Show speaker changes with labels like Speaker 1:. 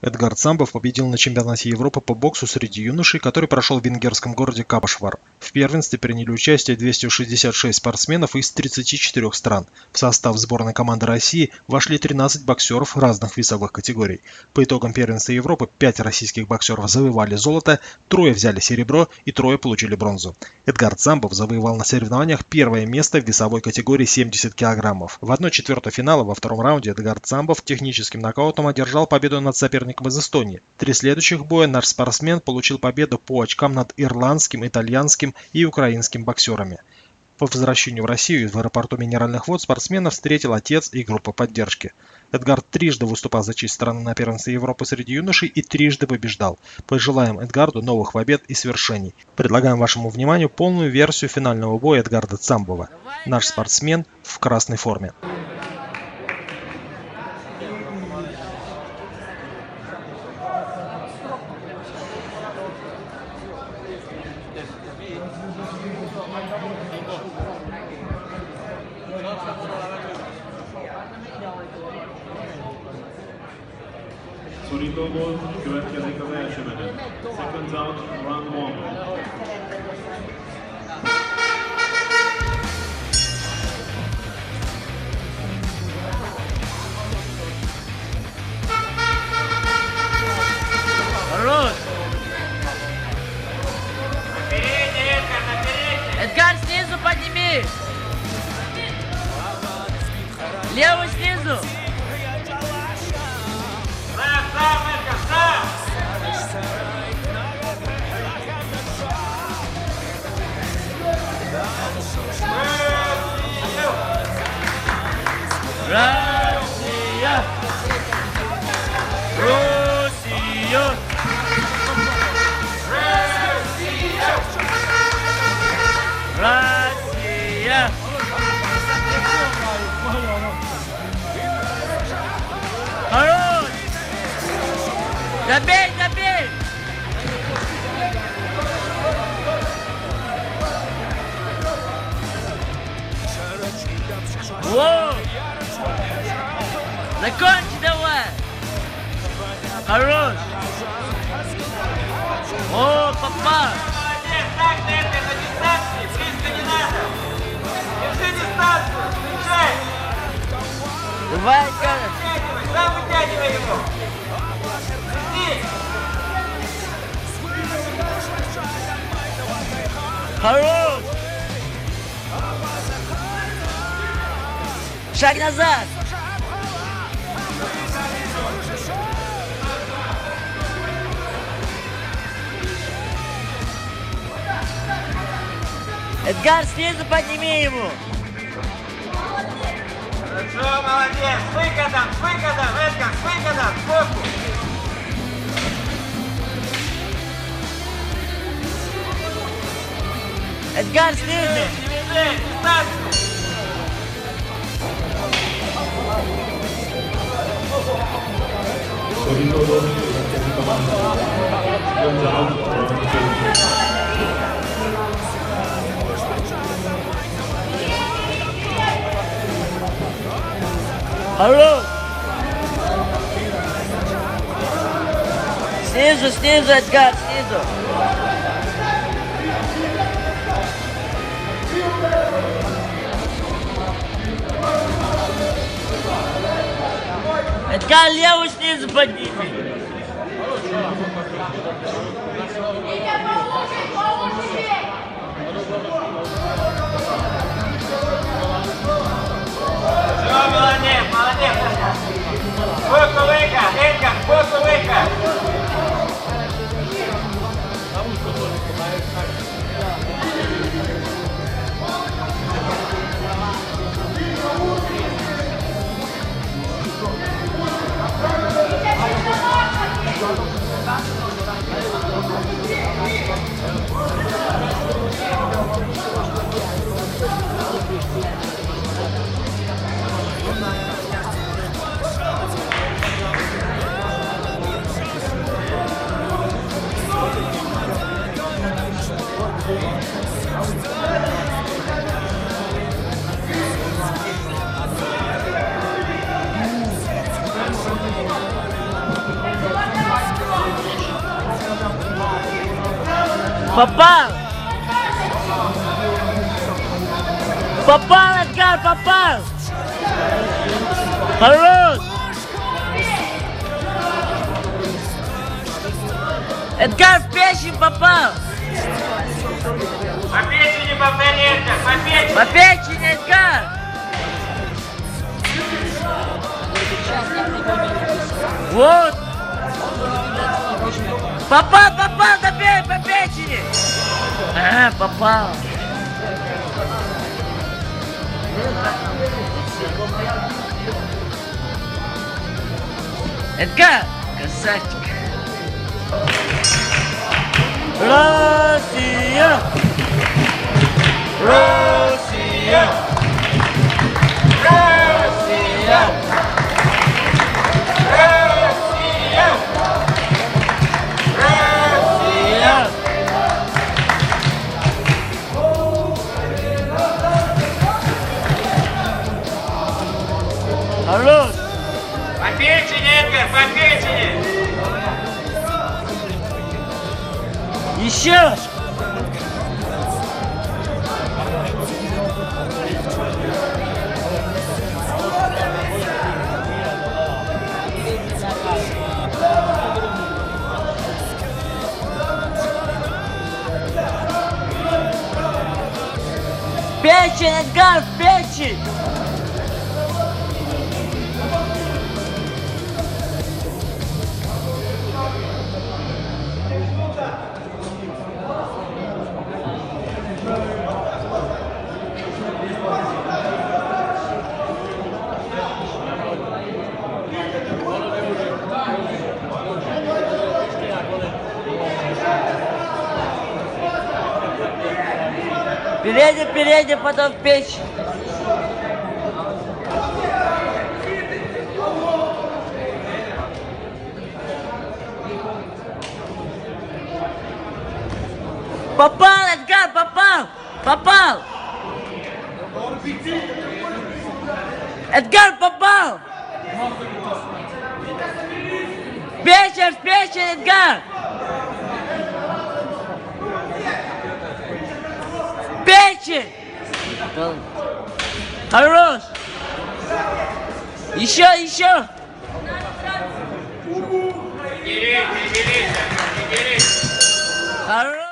Speaker 1: Эдгард Самбов победил на чемпионате Европы по боксу среди юношей, который прошел в венгерском городе Капошвар. В первенстве приняли участие 266 спортсменов из 34 стран. В состав сборной команды России вошли 13 боксеров разных весовых категорий. По итогам первенства Европы 5 российских боксеров завоевали золото, 3 взяли серебро и 3 получили бронзу. Эдгард Самбов завоевал на соревнованиях первое место в весовой категории 70 кг. В 1/4 финала во втором раунде Эдгард Самбов техническим нокаутом одержал победу над соперником из Эстонии. 3 следующих боя наш спортсмен получил победу по очкам над ирландским, итальянским и украинским боксерами. По возвращению в Россию в аэропорту Минеральных вод спортсмена встретил отец и группа поддержки. Эдгард трижды выступал за честь страны на первенстве Европы среди юношей и трижды побеждал. Пожелаем Эдгарду новых побед и свершений. Предлагаем вашему вниманию полную версию финального боя Эдгарда Самбова. Наш спортсмен в красной форме.
Speaker 2: Szorítóból következik az első menet. Seconds out, round one.
Speaker 3: Хорош! Эдгар, снизу подними! Левую снизу! Россия! Россия! Россия! Хорош! Добей, добей! Воу! Закончи давай! Хорош! О, попал!
Speaker 4: Молодец, так, Нетка, на дистанции, близко не надо! Держи дистанцию, встречай!
Speaker 3: Давай, Гара!
Speaker 4: Сам вытягивай его! Иди!
Speaker 3: Хорош! Шаг назад! Эдгар, снизу подними ему!
Speaker 4: Хорошо, молодец! С выходом, Эдгар, с выходом, сбоку!
Speaker 3: Эдгар, снизу!
Speaker 4: Движение, дистанцию!
Speaker 2: Szorítóból következik a második. Seconds out, round two.
Speaker 3: Хорош! Снизу, снизу, Эдгар, снизу! Эдгар, левую снизу подними!
Speaker 4: Все, молодец, молодец! Сбоку выход, Эдгар, сбоку выход!
Speaker 3: Попал! Попал, Эдгар, попал! Хорош! Эдгар в печень попал!
Speaker 4: По печени повторите, по печени.
Speaker 3: По печени, Эдгар! Вот! Попал, добей по печени! Ага, попал! Эдгар! Красавчик! Россия! Россия! Россия! Россия! Россия! Хорош!
Speaker 4: По печени, Эдгар, по печени.
Speaker 3: Еще! Печень, Эдгар, печень! Передний, потом в печь. Попал, Эдгар, попал! Попал! Эдгар, попал! В печень, Эдгар! Печень! Хорош! Еще!
Speaker 4: Не дерись, не дерись.
Speaker 3: Хорош!